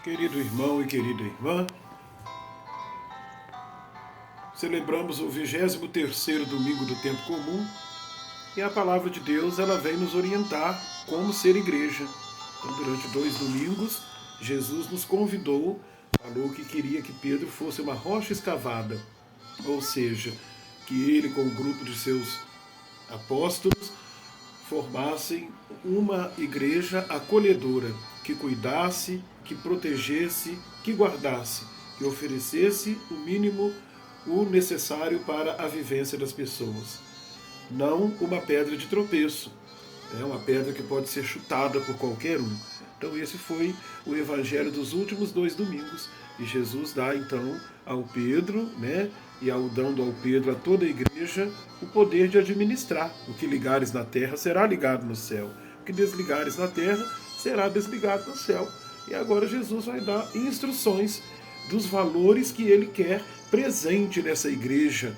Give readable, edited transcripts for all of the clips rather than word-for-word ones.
Querido irmão e querida irmã, celebramos o 23º domingo do tempo comum e a palavra de Deus ela vem nos orientar como ser igreja. Então, durante 2 domingos, Jesus nos convidou, falou que queria que Pedro fosse uma rocha escavada, ou seja, que ele com o grupo de seus apóstolos formassem uma igreja acolhedora, que cuidasse, que protegesse, que guardasse, que oferecesse o mínimo, o necessário para a vivência das pessoas. Não uma pedra de tropeço, é uma pedra que pode ser chutada por qualquer um. Então esse foi o evangelho dos últimos 2 domingos. E Jesus dá então ao Pedro, e dando ao Pedro, a toda a igreja, o poder de administrar. O que ligares na terra será ligado no céu. O que desligares na terra será desligado no céu. E agora Jesus vai dar instruções dos valores que ele quer presente nessa igreja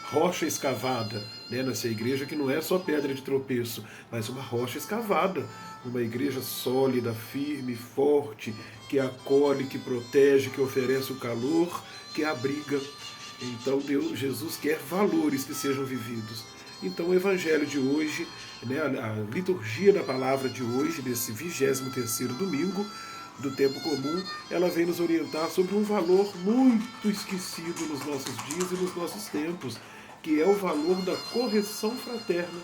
rocha escavada, nessa igreja que não é só pedra de tropeço, mas uma rocha escavada, uma igreja sólida, firme, forte, que acolhe, que protege, que oferece o calor, que abriga. Então Jesus quer valores que sejam vividos. Então o evangelho de hoje, a liturgia da palavra de hoje, desse 23º domingo do tempo comum, ela vem nos orientar sobre um valor muito esquecido nos nossos dias e nos nossos tempos, que é o valor da correção fraterna.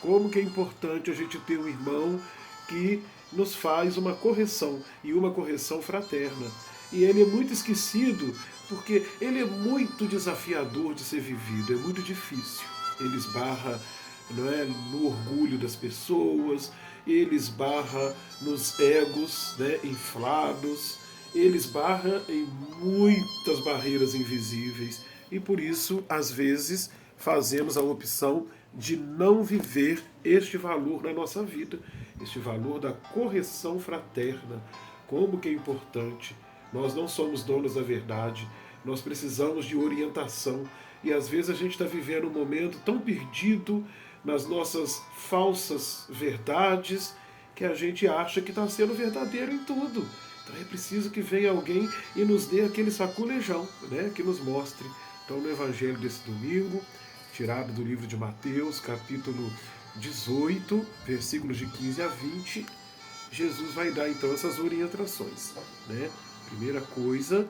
Como que é importante a gente ter um irmão que nos faz uma correção, e uma correção fraterna. E ele é muito esquecido porque ele é muito desafiador de ser vivido, é muito difícil. Ele esbarra no orgulho das pessoas, ele esbarra nos egos inflados, ele esbarra em muitas barreiras invisíveis e por isso, às vezes, fazemos a opção de não viver este valor na nossa vida, este valor da correção fraterna. Como que é importante. Nós não somos donos da verdade, nós precisamos de orientação e às vezes a gente está vivendo um momento tão perdido nas nossas falsas verdades, que a gente acha que está sendo verdadeiro em tudo. Então é preciso que venha alguém e nos dê aquele saculejão, que nos mostre. Então no evangelho desse domingo, tirado do livro de Mateus, capítulo 18, versículos de 15 a 20, Jesus vai dar então essas orientações. Primeira coisa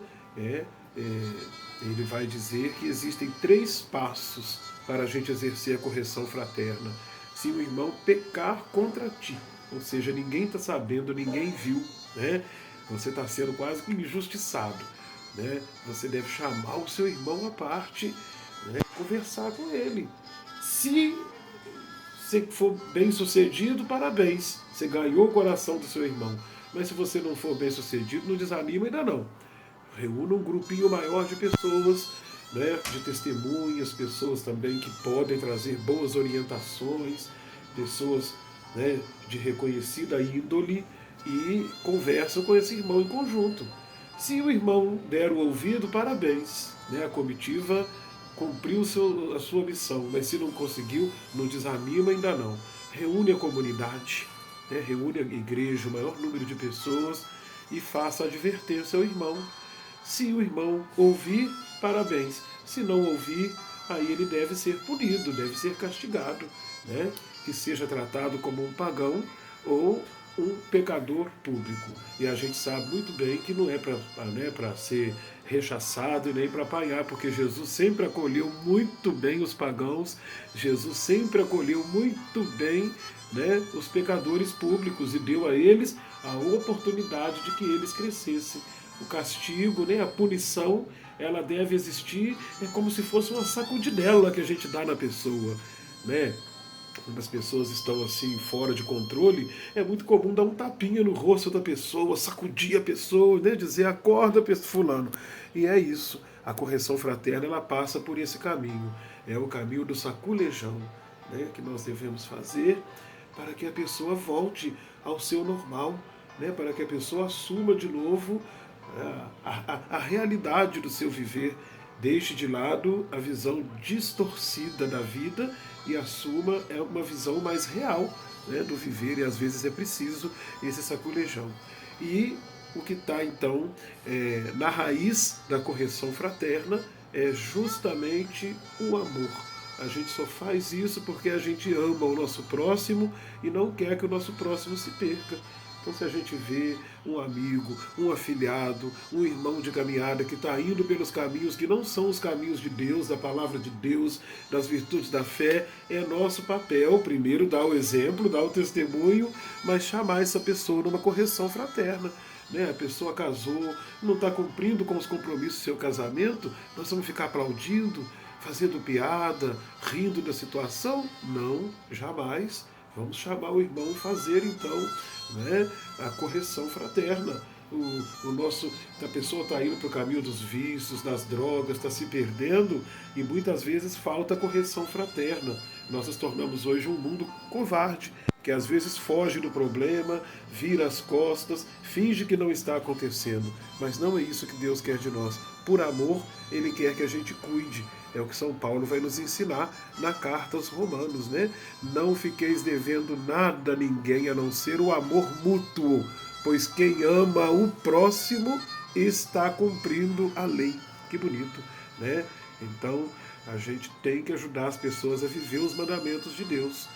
ele vai dizer que existem 3 passos para a gente exercer a correção fraterna. Se o irmão pecar contra ti, ou seja, ninguém está sabendo, ninguém viu, você está sendo quase que injustiçado, você deve chamar o seu irmão à parte, conversar com ele. Se você for bem sucedido, parabéns, você ganhou o coração do seu irmão. Mas se você não for bem sucedido, não desanima ainda não. Reúna um grupinho maior de pessoas, de testemunhas, pessoas também que podem trazer boas orientações, pessoas de reconhecida índole, e conversam com esse irmão em conjunto. Se o irmão der o ouvido, parabéns, a comitiva cumpriu a sua missão, mas se não conseguiu, não desanima ainda não. Reúne a comunidade, reúne a igreja, o maior número de pessoas e faça adverter o seu irmão. Se o irmão ouvir, parabéns. Se não ouvir, aí ele deve ser punido, deve ser castigado, que seja tratado como um pagão ou um pecador público. E a gente sabe muito bem que não é para ser rechaçado e nem para apanhar, porque Jesus sempre acolheu muito bem os pagãos, Jesus sempre acolheu muito bem os pecadores públicos e deu a eles a oportunidade de que eles crescessem. O castigo, a punição, ela deve existir, é como se fosse uma sacudidela que a gente dá na pessoa, Quando as pessoas estão assim fora de controle, é muito comum dar um tapinha no rosto da pessoa, sacudir a pessoa, dizer acorda, fulano. E é isso. A correção fraterna ela passa por esse caminho. É o caminho do saculejão, que nós devemos fazer para que a pessoa volte ao seu normal, para que a pessoa assuma de novo a realidade do seu viver, deixe de lado a visão distorcida da vida e assuma uma visão mais real do viver, e às vezes é preciso esse saculejão. E o que está então na raiz da correção fraterna é justamente o amor. A gente só faz isso porque a gente ama o nosso próximo e não quer que o nosso próximo se perca. Então, se a gente vê um amigo, um afilhado, um irmão de caminhada que está indo pelos caminhos que não são os caminhos de Deus, da palavra de Deus, das virtudes da fé, é nosso papel, primeiro, dar o exemplo, dar o testemunho, mas chamar essa pessoa numa correção fraterna. A pessoa casou, não está cumprindo com os compromissos do seu casamento, nós vamos ficar aplaudindo, fazendo piada, rindo da situação? Não, jamais. Vamos chamar o irmão e fazer então a correção fraterna. A pessoa está indo para o caminho dos vícios, das drogas, está se perdendo e muitas vezes falta correção fraterna. Nós nos tornamos hoje um mundo covarde, que às vezes foge do problema, vira as costas, finge que não está acontecendo. Mas não é isso que Deus quer de nós. Por amor, Ele quer que a gente cuide. É o que São Paulo vai nos ensinar na carta aos Romanos, Não fiqueis devendo nada a ninguém a não ser o amor mútuo, pois quem ama o próximo está cumprindo a lei. Que bonito, Então, a gente tem que ajudar as pessoas a viver os mandamentos de Deus,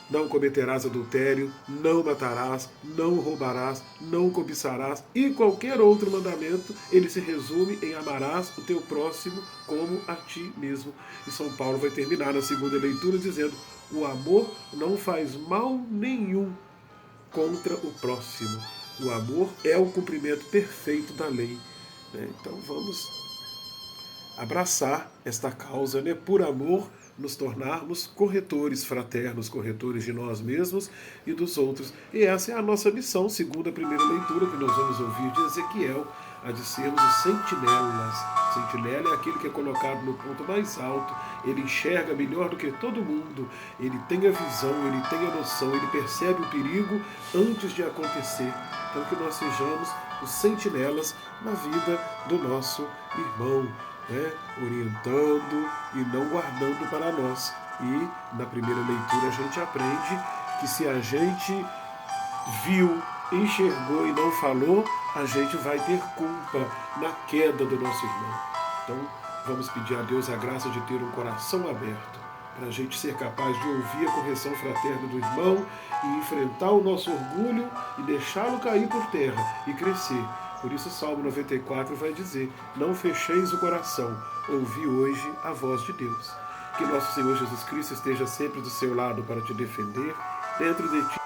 Não cometerás adultério, não matarás, não roubarás, não cobiçarás. E qualquer outro mandamento, ele se resume em amarás o teu próximo como a ti mesmo. E São Paulo vai terminar na segunda leitura dizendo: o amor não faz mal nenhum contra o próximo. O amor é o cumprimento perfeito da lei. Então vamos abraçar esta causa, por amor, nos tornarmos corretores fraternos, corretores de nós mesmos e dos outros. E essa é a nossa missão, segundo a primeira leitura que nós vamos ouvir de Ezequiel, a de sermos os sentinelas. Sentinela é aquele que é colocado no ponto mais alto, ele enxerga melhor do que todo mundo, ele tem a visão, ele tem a noção, ele percebe o perigo antes de acontecer. Então que nós sejamos os sentinelas na vida do nosso irmão, orientando e não guardando para nós. E na primeira leitura a gente aprende que se a gente viu, enxergou e não falou, a gente vai ter culpa na queda do nosso irmão. Então vamos pedir a Deus a graça de ter um coração aberto, para a gente ser capaz de ouvir a correção fraterna do irmão e enfrentar o nosso orgulho e deixá-lo cair por terra e crescer. Por isso o Salmo 94 vai dizer: não fecheis o coração, ouvi hoje a voz de Deus. Que nosso Senhor Jesus Cristo esteja sempre do seu lado para te defender, dentro de ti